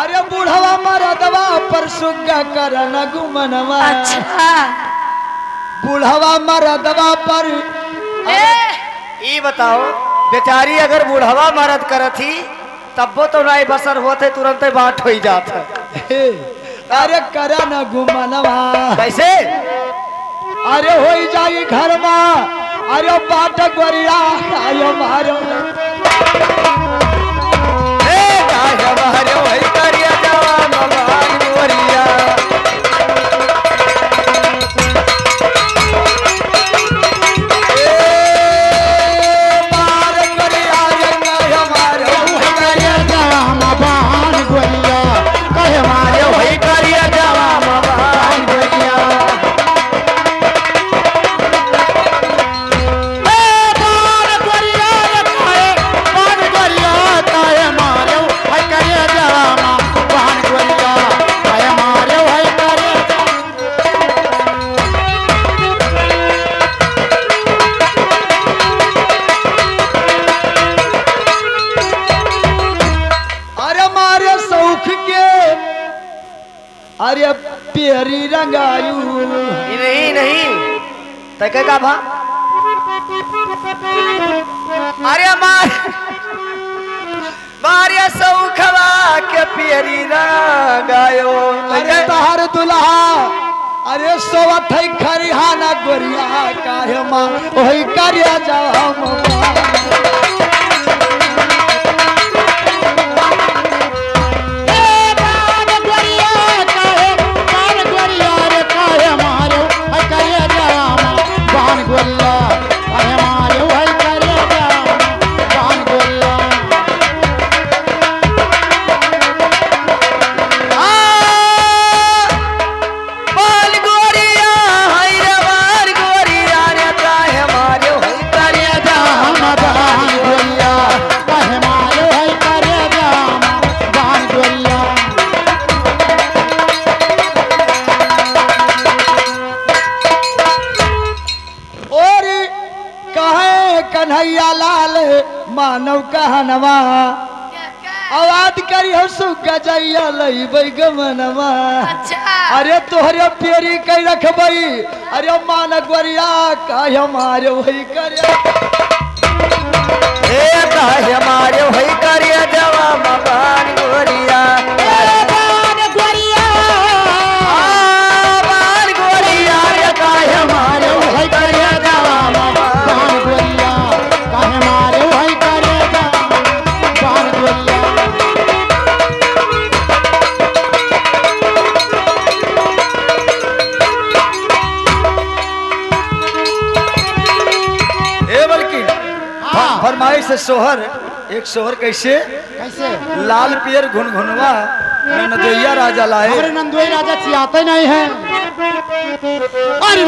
अरे बूढ़वा मरदवा पर सुग्गा कर न गुमनवा। अच्छा बूढ़वा मरदवा पर ई बताओ बेचारी अगर बूढ़वा मरद करथी तब वो तो नहीं बसर होते तुरंत बात हो जात। अरे कर न गुमनवा कैसे? अरे हो जाई घर में अरे बाट गोरिया आयो मारो हमारे वही करिया जवान भगवान गोरिया। मार गोरिया हमारे वही करिया जवान भगवान गोरिया कहे मारे वही करिया जवान भगवान गोरिया। अरे पेरी रंगायू नहीं नहीं तके का भा अरे मारिया सौखवा के पेरी रंगायो। अरे तहार दुल्हा अरे सोवत है खरिहाना गोरिया काहे मां वही करिया जाओ कन्हैया लाल मानव कहनवा आवाज करी हो सुग्गा जइया लईबै गमनवा। अच्छा अरे तोहरे पेरी कई रखबई अरे मान गोरिया काहे हमारे वही करे हमारे वही करिया जवान भगवान गोरिया। फरमाइश से सोहर एक सोहर कैसे कैसे लाल पियर घुनघुनवा नंदोइया राजा लाए। अरे नंदोई राजा चियाते नहीं है। अरे